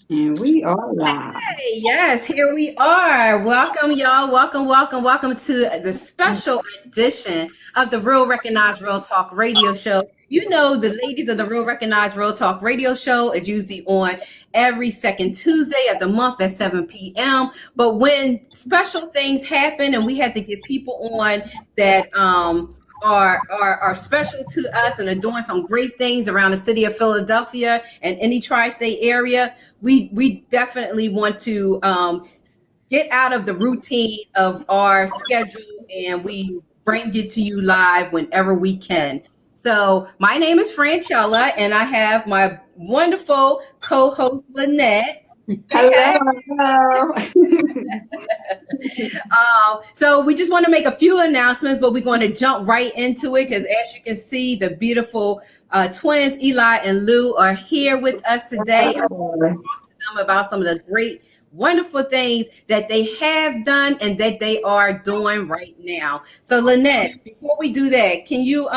And we are live. Hey, yes, here we are. Welcome, y'all. Welcome to the special edition of the Real Recognize Real Talk radio show. You know, the ladies of the Real Recognize Real Talk radio show is usually on every second Tuesday of the month at 7 p.m. But when special things happen and we had to get people on that are special to us and are doing some great things around the city of Philadelphia and any tri-state area, we definitely want to get out of the routine of our schedule, and we bring it to you live whenever we can. So my name is Franchella, and I have my wonderful co-host Lynette. Hello. So we just want to make a few announcements, but we're going to jump right into it because, as you can see, the beautiful twins Eli and Lu are here with us today. And we'll talk to them about some of the great, wonderful things that they have done and that they are doing right now. So, Lynette, before we do that, can you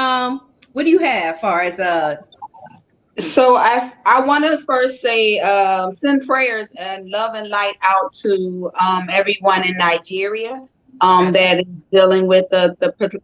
what do you have as far as So I want to first say send prayers and love and light out to everyone in Nigeria that is dealing with the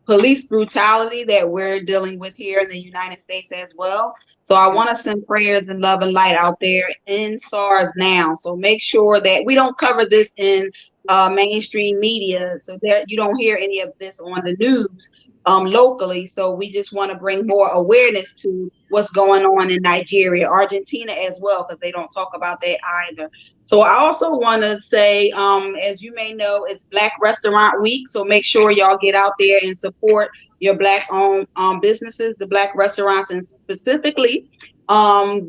police brutality that we're dealing with here in the United States as well. So I want to send prayers and love and light out there in SARS now. So make sure that we don't cover this in mainstream media so that you don't hear any of this on the news locally. So we just want to bring more awareness to what's going on in Nigeria, Argentina as well, because they don't talk about that either. So I also want to say, as you may know, it's Black Restaurant Week. So make sure y'all get out there and support your Black-owned businesses, the Black restaurants, and specifically,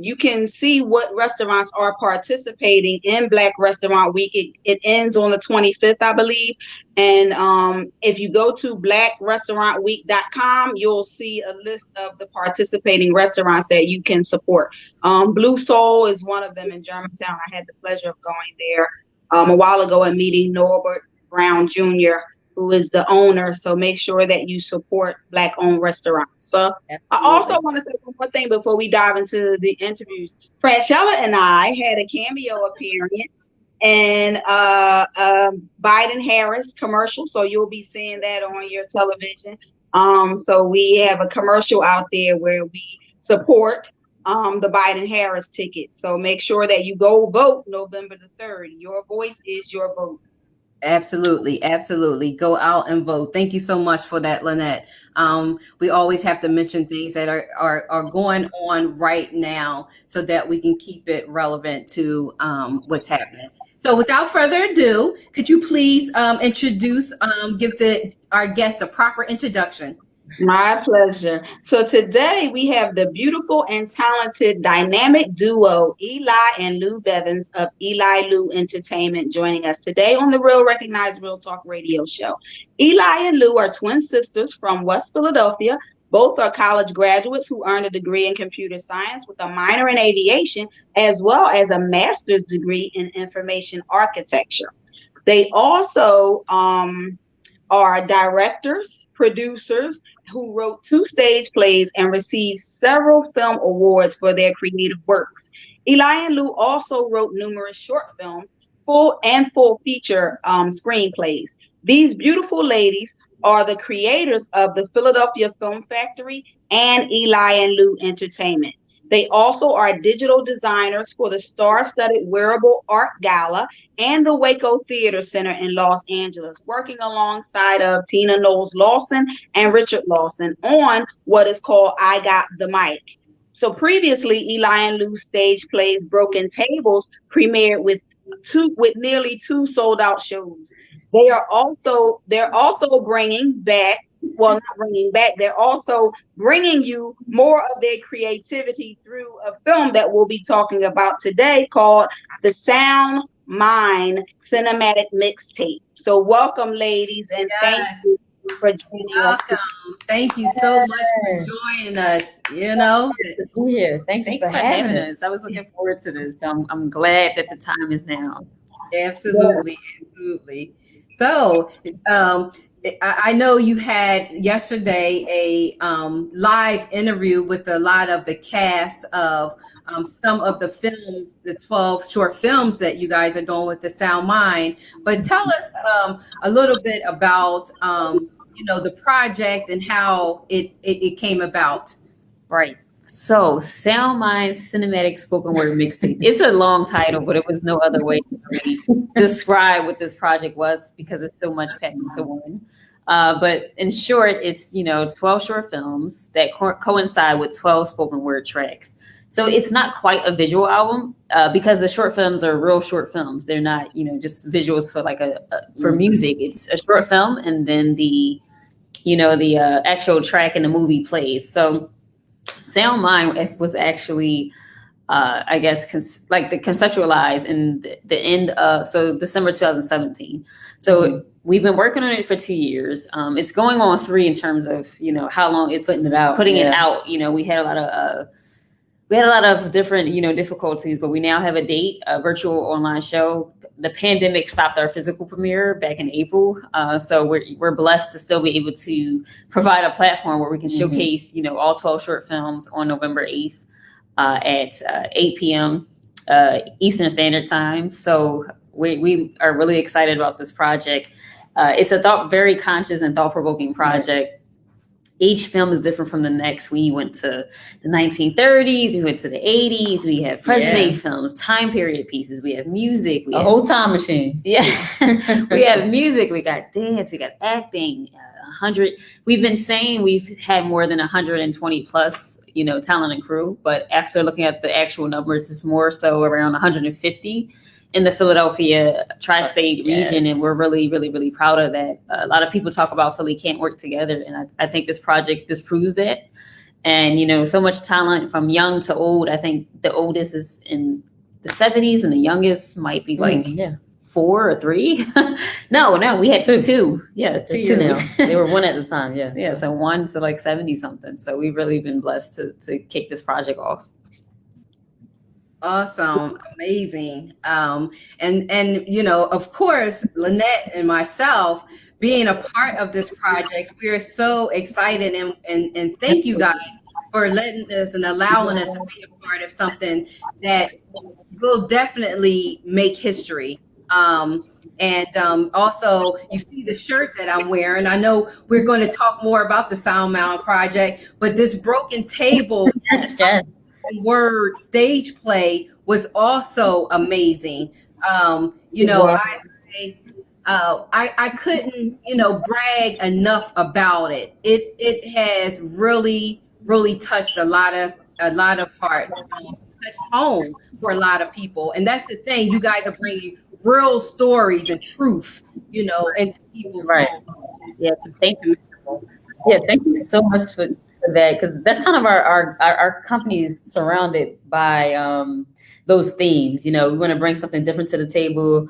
you can see what restaurants are participating in Black Restaurant Week. It ends on the 25th, I believe. And if you go to blackrestaurantweek.com, you'll see a list of the participating restaurants that you can support. Blue Soul is one of them in Germantown. I had the pleasure of going there a while ago and meeting Norbert Brown Jr., who is the owner. So make sure that you support Black-owned restaurants. So I also want to say one more thing before we dive into the interviews. Franchella and I had a cameo appearance in Biden Harris commercial. So you'll be seeing that on your television. So we have a commercial out there where we support the Biden Harris ticket. So make sure that you go vote November the 3rd. Your voice is your vote. Absolutely. Go out and vote. Thank you so much for that, Lynette. We always have to mention things that are going on right now so that we can keep it relevant to what's happening. So without further ado, could you please introduce, give our guests a proper introduction? My pleasure. So today we have the beautiful and talented dynamic duo, Eli and Lu Bevins of Eli Lu Entertainment, joining us today on the Real Recognize Real Talk radio show. Eli and Lu are twin sisters from West Philadelphia. Both are college graduates who earned a degree in computer science with a minor in aviation, as well as a master's degree in information architecture. They also are directors, producers, who wrote 2 stage plays and received several film awards for their creative works. Eli and Lu also wrote numerous short films, full feature screenplays. These beautiful ladies are the creators of the Philadelphia Phlim Factory and Eli and Lu Entertainment. They also are digital designers for the star-studded Wearable Art Gala and the WACO Theater Center in Los Angeles, working alongside of Tina Knowles Lawson and Richard Lawson on what is called I Got the Mic. So previously, Eli and Lu's stage plays Broken Tables premiered with nearly 2 sold-out shows. They're also bringing back. Well, not bringing back, they're also bringing you more of their creativity through a film that we'll be talking about today called The Sound Mind Cinematic Mixtape. So welcome, ladies, and thank you for joining us. Thank you so much for joining us. Thanks for having us. I was looking forward to this. I'm glad that the time is now. Absolutely. So, I know you had yesterday a live interview with a lot of the cast of some of the films, the 12 short films that you guys are doing with the Sound Mind. But tell us a little bit about the project and how it came about. Right. So, Sound Mind Cinematic Spoken Word Mixtape. It's a long title, but it was no other way to really describe what this project was because it's so much packed into one. But in short, it's 12 short films that coincide with 12 spoken word tracks. So it's not quite a visual album because the short films are real short films. They're not just visuals for like for music. It's a short film, and then the actual track in the movie plays. So Sound Mind was actually, I guess, the conceptualized in the end of December 2017. So we've been working on it for 2 years. It's going on 3 in terms of how long it's putting it out. We had a lot of different difficulties, but we now have a date, a virtual online show. The pandemic stopped our physical premiere back in April, so we're blessed to still be able to provide a platform where we can showcase all 12 short films on November 8th at 8 p.m. Eastern Standard Time. So we are really excited about this project. It's a very conscious and thought-provoking project. Each film is different from the next. We went to the 1930s, we went to the 80s, we have present-day films, time period pieces, we have music. We have whole time machine. Yeah. We have music, we got dance, we got acting, 100. We've been saying we've had more than 120 plus, talent and crew, but after looking at the actual numbers, it's more so around 150 in the Philadelphia tri-state region, and we're really, really, really proud of that. A lot of people talk about Philly can't work together, and I think this project disproves that. And so much talent from young to old. I think the oldest is in the 70s, and the youngest might be like 4 or 3. No, we had two. Yeah, two now. They were 1 at the time. Yeah. So 1 to like 70 something. So we've really been blessed to kick this project off. Awesome. Amazing. And of course, Lynette and myself being a part of this project, we are so excited and thank you guys for letting us and allowing us to be a part of something that will definitely make history. Also, you see the shirt that I'm wearing. I know we're going to talk more about the Sound Mind project, but this broken table word stage play was also amazing. I couldn't brag enough about it. It has really touched a lot of hearts, touched home for a lot of people, and that's the thing. You guys are bringing real stories and truth into people's homes. Thank you. Thank you so much for that, because that's kind of our company is surrounded by those themes. We want to bring something different to the table.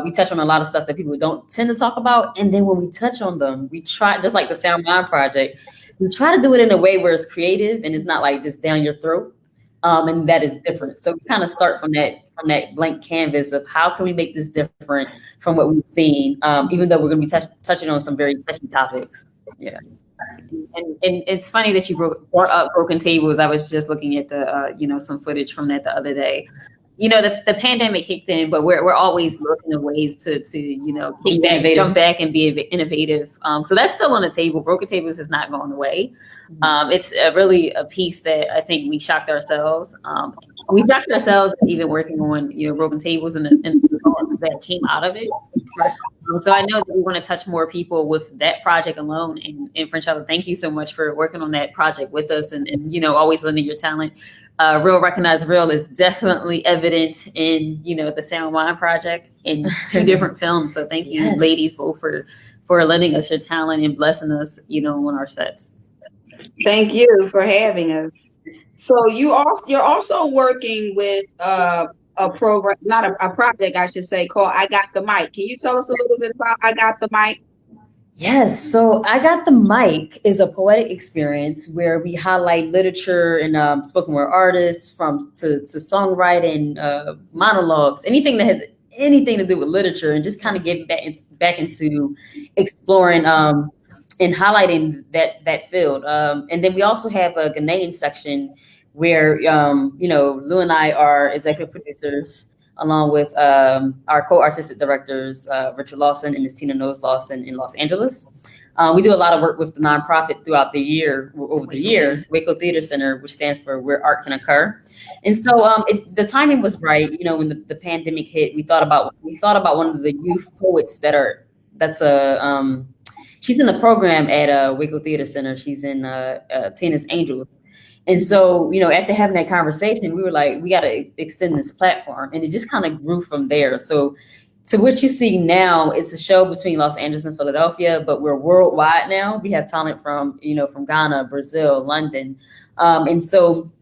We touch on a lot of stuff that people don't tend to talk about, and then when we touch on them, we try, just like the Sound Mind project, we try to do it in a way where it's creative and it's not like just down your throat, and that is different. So we kind of start from that blank canvas of how can we make this different from what we've seen, even though we're going to be touching on some very touchy topics. Yeah. And it's funny that you brought up broken tables. I was just looking at the some footage from that the other day. The pandemic kicked in, but we're always looking at ways to kick back, jump back, and be innovative. So that's still on the table. Broken tables is not going away. It's really a piece that I think we shocked ourselves. We shocked ourselves even working on broken tables and the thoughts that came out of it. So I know that we want to touch more people with that project alone. And Franchella, thank you so much for working on that project with us and always lending your talent. Real Recognize Real is definitely evident in, the Sound Mind project in 2 different films. So thank you, ladies, both for lending us your talent and blessing us, on our sets. Thank you for having us. So you're also working with a program, not a project, I should say, called I Got the Mic. Can you tell us a little bit about I Got the Mic? Yes. So I Got the Mic is a poetic experience where we highlight literature and spoken word artists to songwriting, monologues, anything that anything to do with literature, and just kind of get back into exploring and highlighting that field. And then we also have a Ghanaian section where Lou and I are executive producers, along with our co-artistic directors, Richard Lawson and Ms. Tina Knowles Lawson in Los Angeles. We do a lot of work with the nonprofit throughout the year, over the years, WACO Theater Center, which stands for Where Art Can Occur. And so the timing was right. When the pandemic hit, we thought about one of the youth poets she's in the program at WACO Theater Center. She's in Tina's Angels. And so, after having that conversation, we were like, we got to extend this platform. And it just kind of grew from there. So to what you see now, it's a show between Los Angeles and Philadelphia, but we're worldwide now. We have talent from Ghana, Brazil, London. And so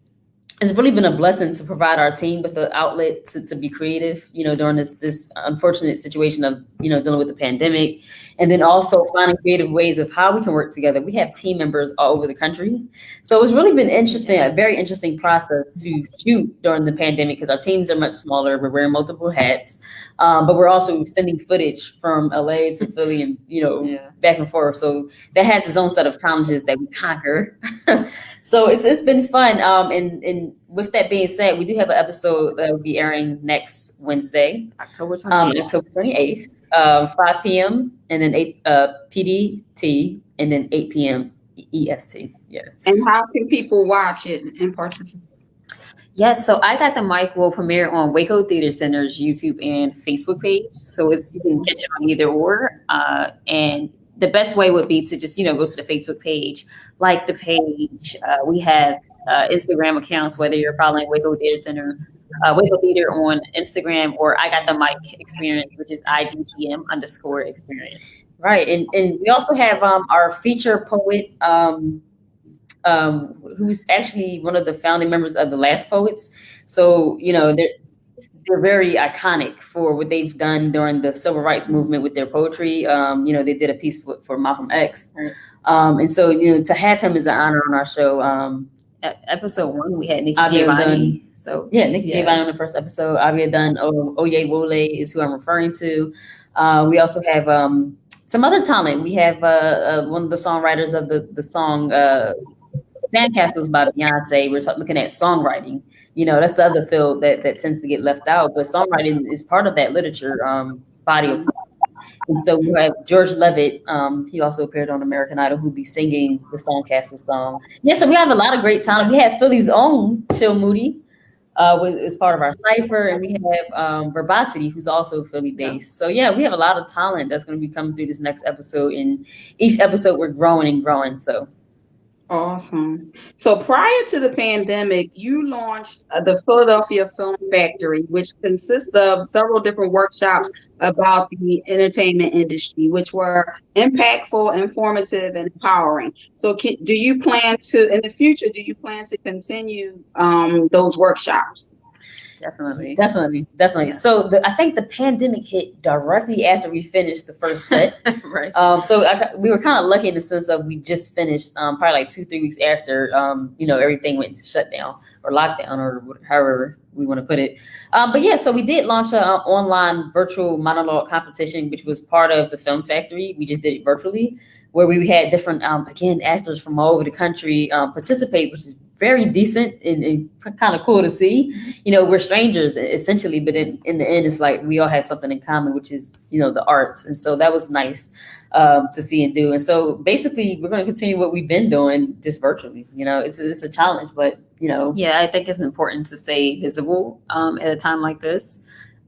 it's really been a blessing to provide our team with an outlet to be creative, during this unfortunate situation of, dealing with the pandemic. And then also finding creative ways of how we can work together. We have team members all over the country. So it's really been interesting, a very interesting process to shoot during the pandemic, because our teams are much smaller. We're wearing multiple hats, but we're also sending footage from LA to Philly and, back and forth. So that has its own set of challenges that we conquer. So it's been fun. And with that being said, we do have an episode that will be airing next Wednesday, October 28th, 5 p.m. and then 8 PDT, and then 8 p.m. EST. Yeah. And how can people watch it and participate? Yes, so I Got the Mic will premiere on WACO Theater Center's YouTube and Facebook page. So you can catch it on either or. And the best way would be to just, go to the Facebook page, like the page. We have Instagram accounts, whether you're following WACO Theater Center, WACO Theater on Instagram, or I Got the Mic Experience, which is IGTM_experience. Right. And we also have our feature poet, who's actually one of the founding members of the Last Poets. So, they're very iconic for what they've done during the civil rights movement with their poetry. They did a piece for Malcolm X. And so, to have him is an honor on our show. Episode 1, we had Nikki Giovanni. Nikki Giovanni on the first episode. Aviation, Oye Wole is who I'm referring to. We also have some other talent. We have one of the songwriters of the song Sandcastles by Beyonce. We're looking at songwriting. That's the other field that tends to get left out. But songwriting is part of that literature body of. And so we have George Levitt. He also appeared on American Idol, who'll be singing the Songcastle song. Yeah, so we have a lot of great talent. We have Philly's own Chill Moody is part of our cipher, and we have Verbosity, who's also Philly based. So yeah, we have a lot of talent that's going to be coming through this next episode. And each episode we're growing and growing. So. Awesome. So prior to the pandemic, you launched the Philadelphia Phlim Factory, which consists of several different workshops about the entertainment industry, which were impactful, informative, and empowering. So do you plan to, in the future, continue those workshops? Definitely. Yeah. So I think the pandemic hit directly after we finished the first set. Right. So we were kind of lucky in the sense of we just finished probably like 2-3 weeks after, everything went into shutdown or lockdown or however we want to put it. But yeah, so we did launch an online virtual monologue competition, which was part of the Phlim Factory. We just did it virtually, where we had different, actors from all over the country participate, which is very decent and kind of cool to see. We're strangers essentially, but in the end, it's like we all have something in common, which is, the arts. And so that was nice to see and do. And so basically, we're going to continue what we've been doing just virtually. It's a challenge, but, Yeah, I think it's important to stay visible at a time like this.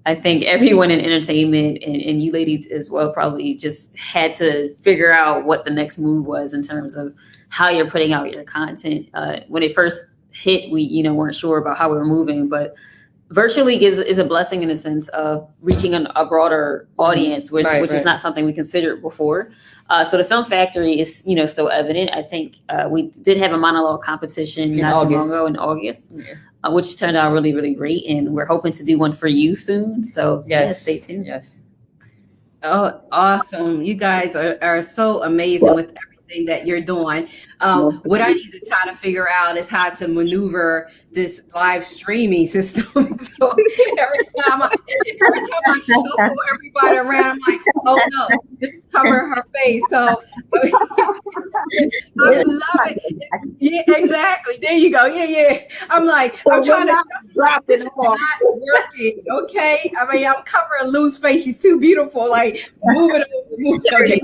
I think everyone in entertainment and you ladies as well probably just had to figure out what the next move was in terms of how you're putting out your content. When it first hit, we weren't sure about how we were moving, but virtually is a blessing in the sense of reaching a broader audience, which is not something we considered before. So the Phlim Factory is still evident. I think we did have a monologue competition not too long ago in August. Yeah. Which turned out really, really great. And we're hoping to do one for you soon. So stay tuned. Yes. Oh, awesome. You guys are so amazing with everything everything that you're doing. What I need to try to figure out is how to maneuver this live streaming system. So every time I shuffle everybody around, I'm like, oh no, this is covering her face. So I love it. Yeah, exactly. There you go. Yeah. I'm like, I'm trying to drop this. Is not working. Okay. I mean, I'm covering Lou's face. She's too beautiful. Like, move it over. Okay.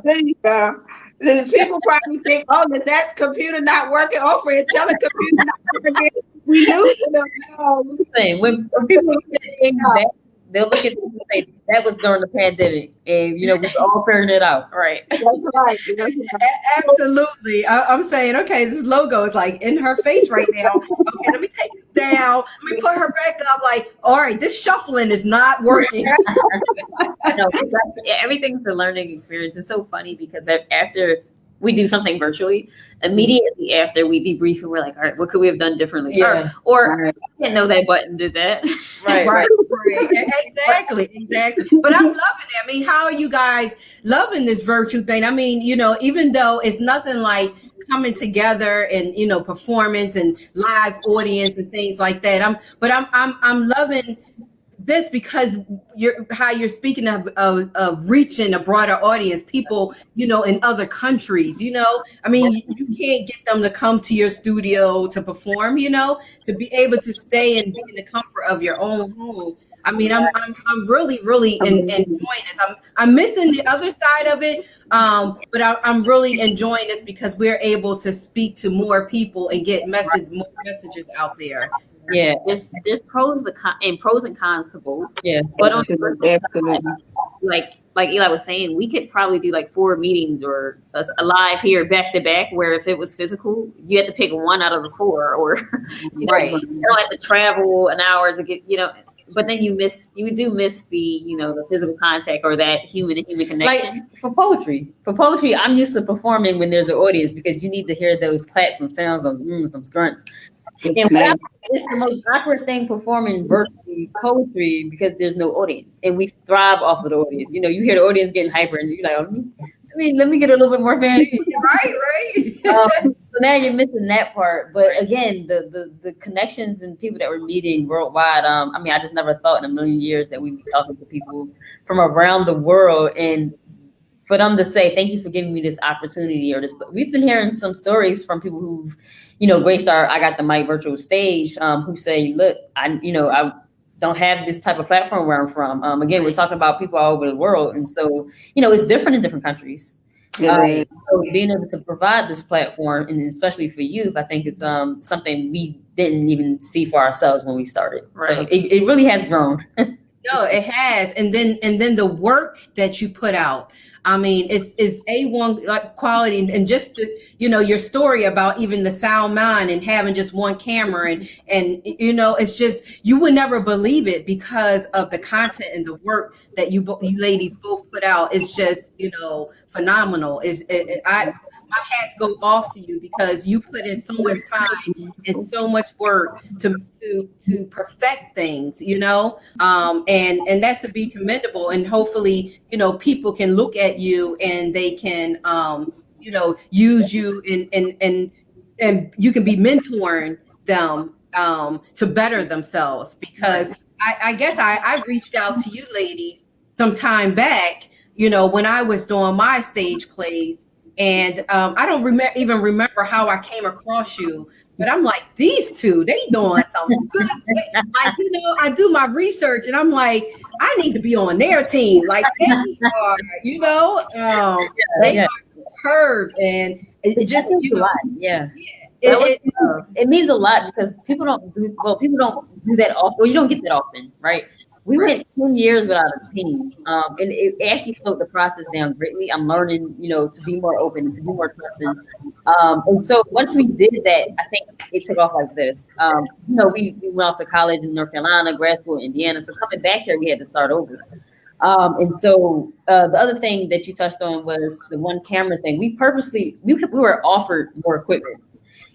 There you go. People probably think, oh, that computer not working. Oh, for a computer not working. We lose them. When people look at things back, they'll look at it and say that was during the pandemic, and we're all figuring it out, right? That's right. Absolutely. I'm saying, okay, this logo is like in her face right now. Okay, let me take it down. Let me put her back up. Like, all right, this shuffling is not working. No, everything's a learning experience. It's so funny because after we do something virtually, immediately after we debrief and we're like, all right, what could we have done differently? Yeah. Or I didn't know that button did that. Right. Exactly. But I'm loving it. I mean, how are you guys loving this virtual thing? I mean, even though it's nothing like coming together and performance and live audience and things like that. I'm loving this because you're speaking of reaching a broader audience, people, in other countries, I mean, you can't get them to come to your studio to perform, to be able to stay and be in the comfort of your own home. I mean, I'm really enjoying this. I'm missing the other side of it, but I'm really enjoying this because we're able to speak to more people and get more messages out there. Yeah, there's pros and cons to both. Yeah, but on the like Eli was saying, we could probably do like 4 meetings or a live here back to back. Where if it was physical, you had to pick one out of the 4, or right. You don't have to travel an hour to get But then you do miss the the physical contact or that human to human connection. Like for poetry, I'm used to performing when there's an audience because you need to hear those claps, some sounds, those grunts. And it's the most awkward thing performing virtually poetry because there's no audience, and we thrive off of the audience. You hear the audience getting hyper, and you're like, let me get a little bit more fancy. Right. So now you're missing that part. But again, the connections and people that we're meeting worldwide. I just never thought in a million years that we'd be talking to people from around the world, and for them to say, thank you for giving me this opportunity or this. We've been hearing some stories from people who've, graced our I Got the Mic virtual stage, who say, look, I don't have this type of platform where I'm from. Again, we're talking about people all over the world. And so, it's different in different countries. So being able to provide this platform, and especially for youth, I think it's something we didn't even see for ourselves when we started. Right. So it really has grown. No, it has. And then the work that you put out, I mean, it's A1 quality, and just your story about even the sound man and having just one camera and it's just, you would never believe it because of the content and the work that you ladies both put out. It's just phenomenal. My hat goes off to you because you put in so much time and so much work to perfect things, and that's to be commendable. And hopefully, people can look at you and they can, use you and you can be mentoring them to better themselves. Because I guess I reached out to you ladies some time back, when I was doing my stage plays. And I don't even remember how I came across you, but I'm like, these two, they doing something good. I do my research and I'm like, I need to be on their team. Like they are, they are superb, and it just means a lot. Yeah. It means a lot because people don't do that often, or you don't get that often, right? We went 10 years without a team, and it actually slowed the process down greatly. I'm learning, to be more open and to be more trusting. And so once we did that, I think it took off like this. We went off to college in North Carolina, grad school in Indiana. So coming back here, we had to start over. And so the other thing that you touched on was the one camera thing. We were offered more equipment.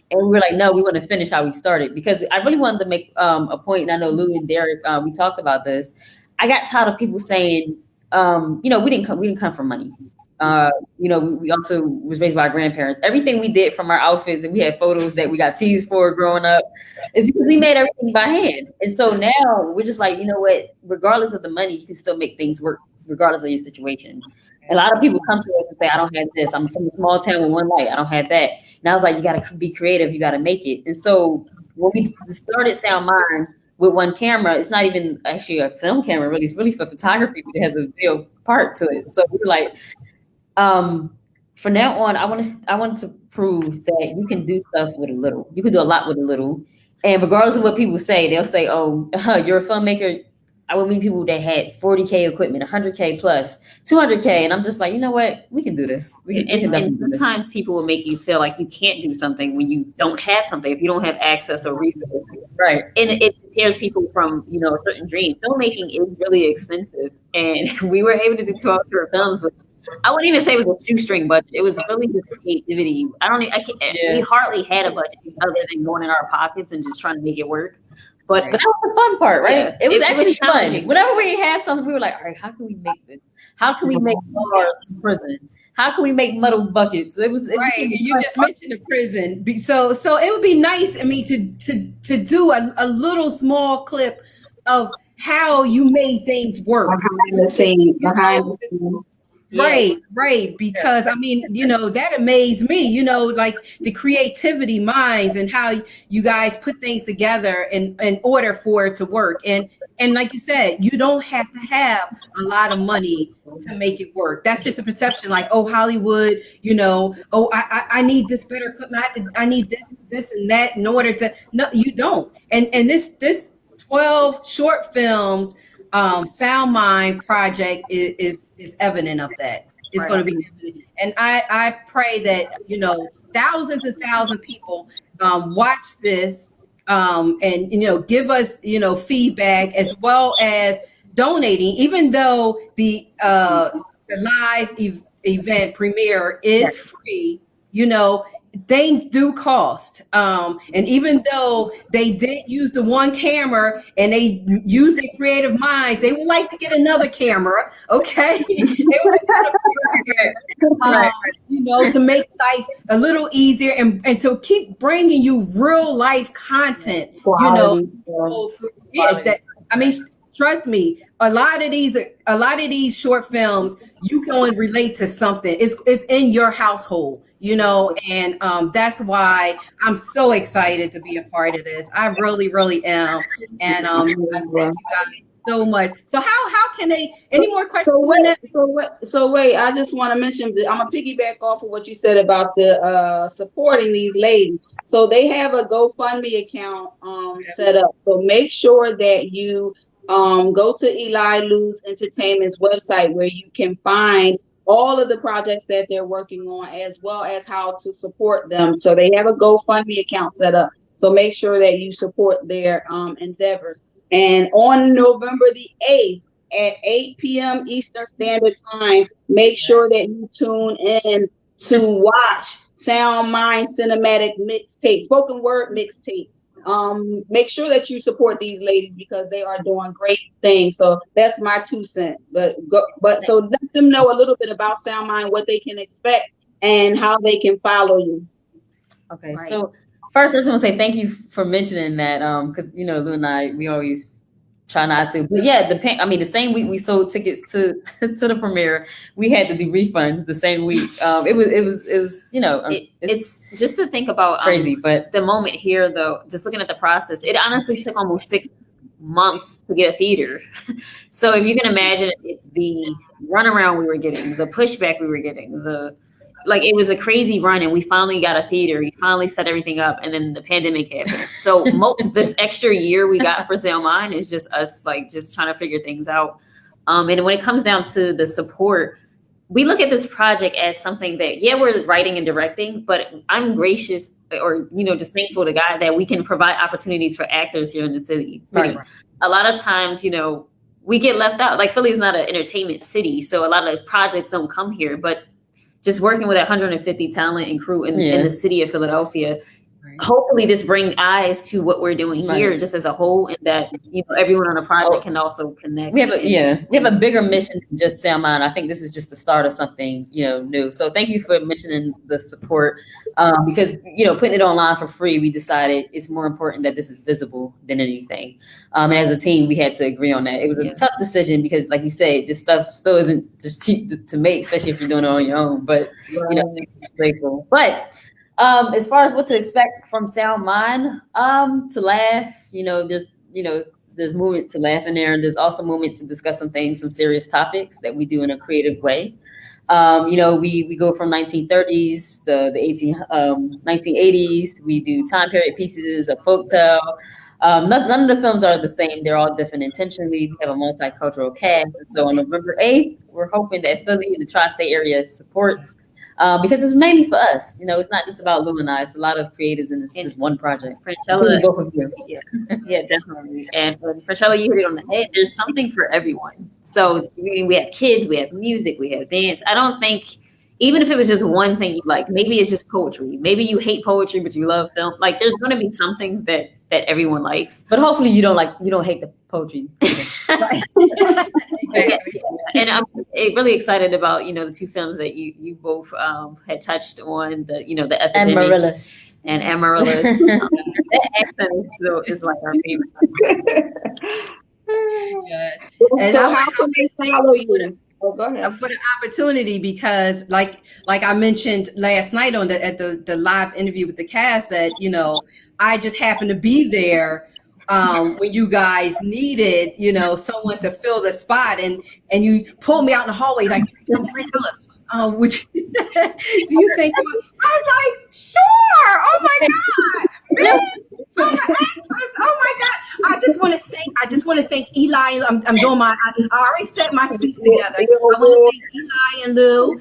And we were like, no, we want to finish how we started, because I really wanted to make a point. And I know Lou and Derek, we talked about this. I got tired of people saying, we didn't come for money. We also was raised by our grandparents. Everything we did, from our outfits, and we had photos that we got teased for growing up, is because we made everything by hand. And so now we're just like, you know what, regardless of the money, you can still make things work regardless of your situation. A lot of people come to us and say, I don't have this. I'm from a small town with one light. I don't have that. And I was like, you got to be creative. You got to make it. And so when we started Sound Mind with one camera, it's not even actually a film camera, really. It's really for photography, but it has a video part to it. So we're like, from now on, I want to prove that you can do stuff with a little. You can do a lot with a little. And regardless of what people say, they'll say, oh, you're a filmmaker. I would meet people that had 40K equipment, 100K plus, 200K. And I'm just like, you know what? We can do this. And sometimes people will make you feel like you can't do something when you don't have something, if you don't have access or resources. Right. And it tears people from, a certain dream. Filmmaking is really expensive. And we were able to do 12 short films, but I wouldn't even say it was a shoestring budget. It was really just creativity. We hardly had a budget other than going in our pockets and just trying to make it work. But that was the fun part, right? Yeah, it was actually fun. Whenever we have something, we were like, all right, how can we make this? How can we make bars in prison? How can we make muddle buckets? It was right. You just mentioned the prison, so it would be nice. I mean, to do a little small clip of how you made things work behind the scenes. Right. Because I mean, that amazed me, like the creativity minds and how you guys put things together in order for it to work. And like you said, you don't have to have a lot of money to make it work. That's just a perception, like, oh, Hollywood, I need this better equipment. I need this and that in order to. No, you don't. And this 12 short films Sound Mind project is evident of that. It's going to be evident. And I pray that thousands and thousands of people watch this and give us feedback, as well as donating, even though the live event premiere is free. Things do cost. And even though they did use the one camera and they used their creative minds, they would like to get another camera. Okay. They would like to to make life a little easier and to keep bringing you real life content, trust me, a lot of these short films, you can only relate to something. It's in your household, and that's why I'm so excited to be a part of this. I really, really am. And I thank you guys so much. So how can they? Any more questions? So wait, I just want to mention that I'm gonna piggyback off of what you said about the supporting these ladies. So they have a GoFundMe account set up. So make sure that you go to Eli Lu Entertainment's website, where you can find all of the projects that they're working on, as well as how to support them. So they have a GoFundMe account set up. So make sure that you support their endeavors. And on November the 8th at 8 p.m. Eastern Standard Time, make sure that you tune in to watch Sound Mind Cinematic Mixtape, spoken word mixtape. Make sure that you support these ladies because they are doing great things. So that's my 2 cents. So let them know a little bit about Sound Mind, what they can expect, and how they can follow you. Okay, right. So first, I just want to say thank you for mentioning that, because Lou and I, we always try not to. But yeah, the same week we sold tickets to the premiere, we had to do refunds the same week. It's just to think about crazy, but the moment here, though, just looking at the process, it honestly took almost 6 months to get a theater. So if you can imagine the runaround we were getting, the pushback we were getting, it was a crazy run, and we finally got a theater. We finally set everything up, and then the pandemic happened. So this extra year we got for Sound Mind is just us, just trying to figure things out. And when it comes down to the support, we look at this project as something that, we're writing and directing, but I'm gracious or, just thankful to God that we can provide opportunities for actors here in the city. Right. A lot of times, we get left out. Like, Philly is not an entertainment city, so a lot of projects don't come here, but just working with 150 talent and crew in the city of Philadelphia, hopefully this bring eyes to what we're doing here just as a whole, and that everyone on the project can also connect. We have a bigger mission than just Sound Mind. I think this is just the start of something new. So thank you for mentioning the support, because putting it online for free, we decided it's more important that this is visible than anything. And as a team, we had to agree on that. It was a tough decision because, like you say, this stuff still isn't just cheap to make, especially if you're doing it on your own. But grateful. But as far as what to expect from Sound Mind, to laugh, there's movement to laugh in there, and there's also movement to discuss some serious topics that we do in a creative way. We go from 1930s, the 1980s. We do time period pieces, a folktale. None of the films are the same. They're all different intentionally. We have a multicultural cast. So on November 8th, we're hoping that Philly and the tri-state area supports. Because it's mainly for us, it's not just about Lou and I. It's a lot of creatives in this one project. Franchella, both of you. Yeah, definitely. And Franchella, you hit it on the head. There's something for everyone. So we have kids, we have music, we have dance. I don't think, even if it was just one thing you like, maybe it's just poetry. Maybe you hate poetry, but you love film. Like, there's going to be something that everyone likes. But hopefully you don't hate the poetry. And I'm really excited about the two films that you both had touched on, the the epidemic Amaryllis and Amaryllis. That accent is like our favorite. Yes. And so how can they follow you? Oh, go ahead. For the opportunity, because like I mentioned last night at the live interview with the cast, that I just happened to be there when you guys needed someone to fill the spot, and you pulled me out in the hallway like, which do you think? I was like, sure. Oh my God, really? Oh my God. I just want to thank Eli. I'm doing I already set my speech together. I want to thank Eli and Lou,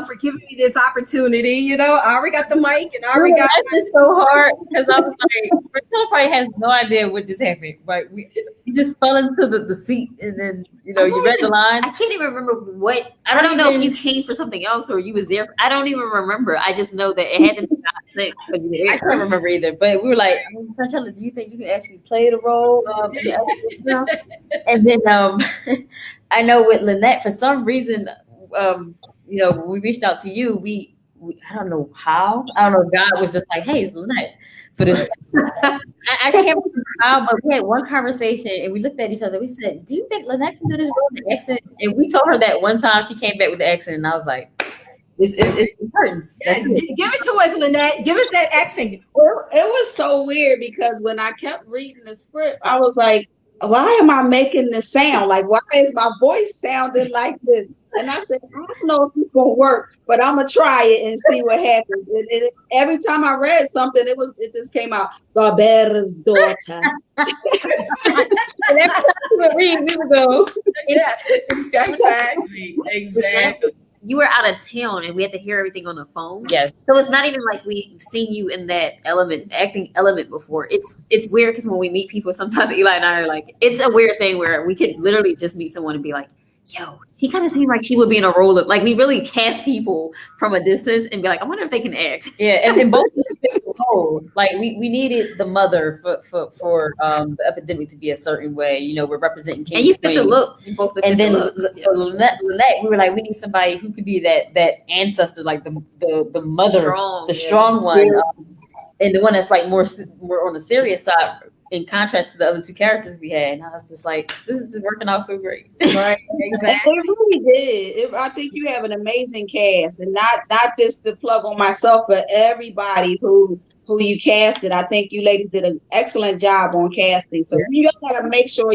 for giving me this opportunity. I already got the mic and I already got. It's so hard because I was like, Raquel probably has no idea what just happened. Right? We just fell into the seat, and then you read the lines. I can't even remember what. I don't know if you came for something else or you was there. I don't even remember. I just know that it had to be I can't remember either. But we were like, Franchella, do you think you can actually play the role? And then I know with Lynette, for some reason, when we reached out to you, we I don't know how. I don't know if God was just like, hey, it's Lynette for this. I can't remember how, but we had one conversation and we looked at each other. We said, do you think Lynette can do this role with the accent? And we told her that one time. She came back with the accent, and I was like, it's curtains. Yes, give it to us, Lynette. Give us that accent. Well, it was so weird because when I kept reading the script, I was like, why am I making this sound? Like, why is my voice sounding like this? And I said, I don't know if it's going to work, but I'm going to try it and see what happens. And every time I read something, it just came out, Barbera's daughter. And every time we would read, we would go. Yeah, exactly. You were out of town and we had to hear everything on the phone. Yes. So it's not even like we've seen you in that acting element before. It's weird because when we meet people, sometimes Eli and I are like, it's a weird thing where we could literally just meet someone and be like, yo, she kind of seemed like she would be in a role of, like, we really cast people from a distance and be like, I wonder if they can act. Yeah, and both like we needed the mother for the epidemic to be a certain way. We're representing Kings and you Queens. fit the look. And then for Lynette, we were like, we need somebody who could be that ancestor, like the mother, the strong one, and the one that's like more on the serious side. In contrast to the other two characters we had, and I was just like, this is working out so great. Right, exactly. It really did. I think you have an amazing cast, and not just to plug on myself, but everybody who you casted. I think you ladies did an excellent job on casting. So you gotta make sure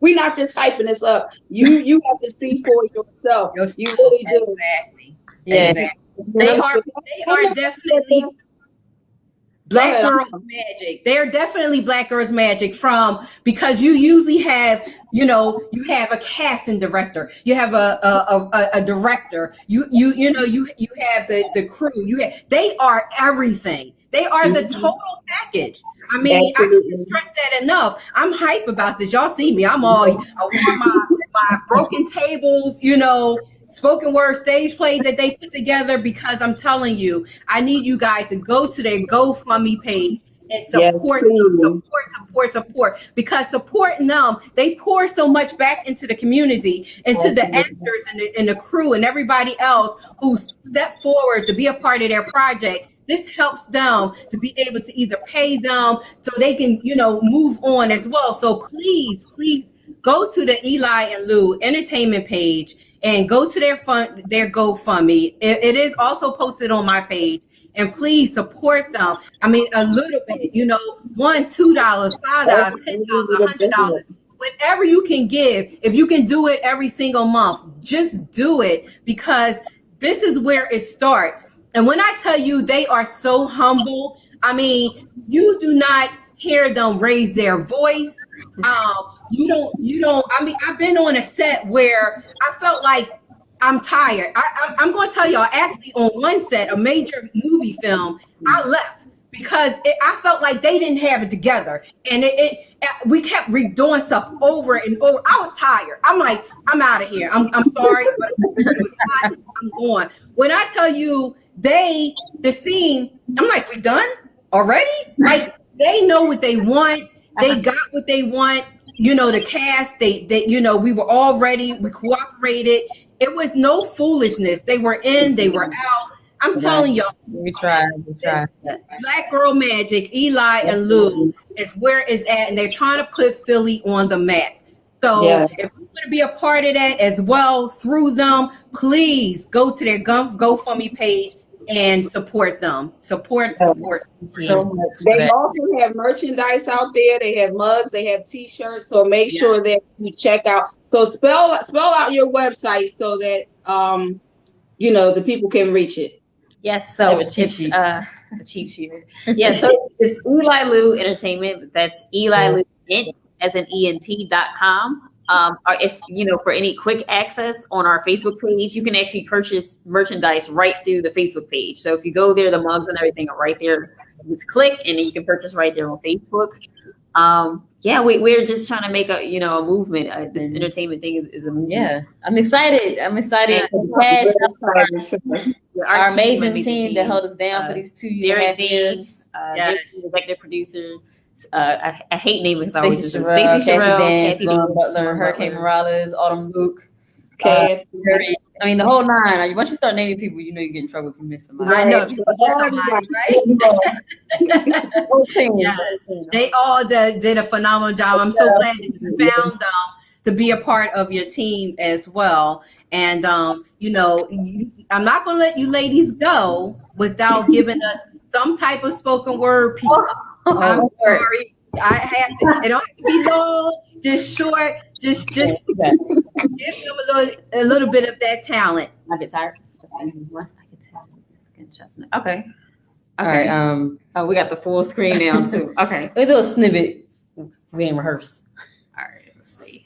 we're not just hyping this up. You have to see for yourself. You really do. Exactly. Yeah. Exactly. They are definitely Black Girls Magic. They are definitely Black Girls Magic because you usually have, you have a casting director, you have a director, you have the crew, they are everything. They are the total package. I mean, I can't stress that enough. I'm hype about this. Y'all see me. I'm all I wore my broken tables, spoken word stage play that they put together, because I'm telling you, I need you guys to go to their GoFundMe page and Yes, support them, please. support, because supporting them, they pour so much back into the community, into the actors and the crew and everybody else who stepped forward to be a part of their project. This helps them to be able to either pay them so they can, move on as well. So please go to the Eli and Lu Entertainment page and go to their GoFundMe. It is also posted on my page. And please support them. I mean, a little bit, $1, $2, $5, $10, $100, whatever you can give. If you can do it every single month, just do it, because this is where it starts. And when I tell you they are so humble, I mean, you do not hear them raise their voice. You don't. I mean, I've been on a set where I felt like I'm tired. I'm going to tell y'all, actually, on one set, a major movie film, I left because I felt like they didn't have it together. And we kept redoing stuff over and over. I was tired. I'm like, I'm out of here. I'm sorry, but it was hot. I'm going. When I tell you the scene, I'm like, we done already? Like, they know what they want. They got what they want. The cast, they we were all ready. We cooperated. It was no foolishness. They were in, they were out. I'm telling y'all. We tried. Black Girl Magic, Eli and Lu is where it's at, and they're trying to put Philly on the map. So if you want to be a part of that as well through them, please go to their GoFundMe page and support them. Support. So much. They also have merchandise out there. They have mugs. They have T-shirts. So make sure that you check out. So spell out your website so that the people can reach it. Yes, so it's a cheat sheet. Yeah, so it's Eli Lu Entertainment. That's Eli Lu Ent, as in ENT.com. Or if for any quick access on our Facebook page, you can actually purchase merchandise right through the Facebook page. So if you go there, the mugs and everything are right there. Just click and then you can purchase right there on Facebook. We're just trying to make a movement. This entertainment thing is a movement. I'm excited. Our amazing team that held us down for these 2.5 years. Executive producer. I hate naming Stacey Sherrill, Kathy Butler, Hurricane Morales, Autumn Luke. I mean, the whole nine. Once you start naming people, you get in trouble if you miss somebody. I know. They all did a phenomenal job. I'm so glad that you found them to be a part of your team as well. And, I'm not going to let you ladies go without giving us some type of spoken word piece. I'm sorry. I have to. It don't have to be long, just short. Just give them a little bit of that talent. I get tired. Okay. All right. We got the full screen now too. Okay. Let's do a snippet. We didn't rehearse. All right. Let's see.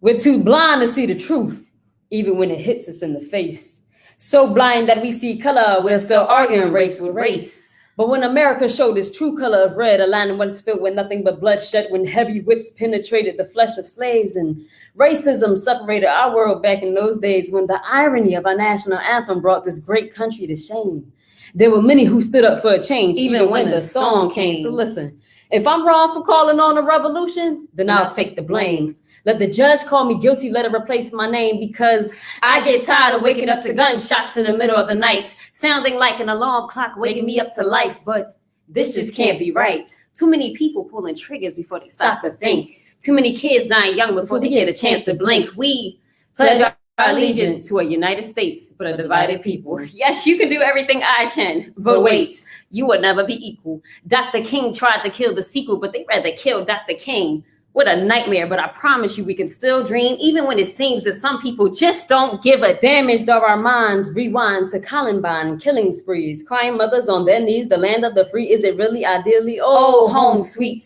We're too blind to see the truth, even when it hits us in the face. So blind that we see color, we're still arguing race with race. But when America showed its true color of red, a land once filled with nothing but bloodshed, when heavy whips penetrated the flesh of slaves and racism separated our world back in those days, when the irony of our national anthem brought this great country to shame. There were many who stood up for a change, even when the storm came. So listen, if I'm wrong for calling on a revolution, then I'll take the blame. Let the judge call me guilty, let it replace my name, because I get tired of waking up to gunshots in the middle of the night, sounding like an alarm clock waking me up to life. But this just can't be right. Too many people pulling triggers before they start to think. Too many kids dying young before they get a chance to blink. We pledge our allegiance to a United States, but a divided people. Yes, you can do everything I can, but wait, you will never be equal. Dr. King tried to kill the sequel, but they rather kill Dr. King. What a nightmare, but I promise you we can still dream, even when it seems that some people just don't give a damaged of our minds. Rewind to Columbine, killing sprees, crying mothers on their knees, the land of the free. Is it really ideally? Oh, home sweet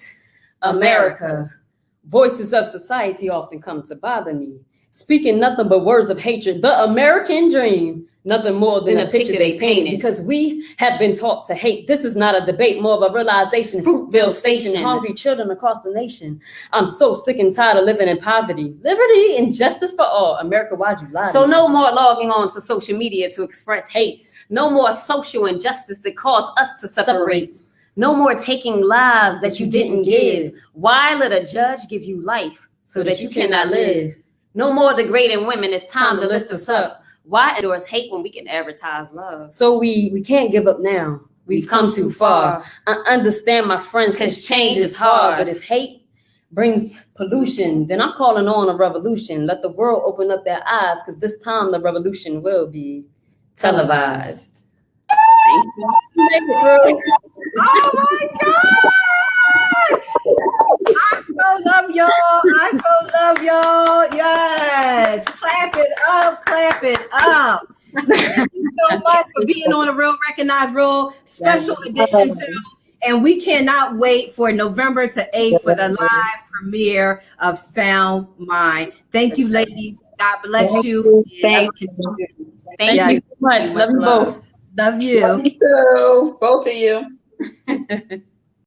America. Voices of society often come to bother me, speaking nothing but words of hatred. The American dream, nothing more than a picture they painted. Because we have been taught to hate. This is not a debate, more of a realization. Fruitville Station, hungry children across the nation. I'm so sick and tired of living in poverty. Liberty and justice for all. America, why'd you lie? So no more logging on to social media to express hate. No more social injustice that cause us to separate. No more taking lives that you didn't give. Why let a judge give you life so that you cannot live? No more degrading women. It's time to lift us up. Why endorse hate when we can advertise love? So we can't give up now. We've come too far. I understand, my friends, because change is hard. But if hate brings pollution, then I'm calling on a revolution. Let the world open up their eyes, because this time the revolution will be televised. Thank you. Oh my God! I so love y'all. I so love y'all. Yes. Clap it up. Clap it up. Thank you so much for being on the Real Recognized Real special edition show. And we cannot wait for November 8th for the live premiere of Sound Mind. Thank you, ladies. God bless you. Thank you so much. Love you both. Love you. Love you too, both of you.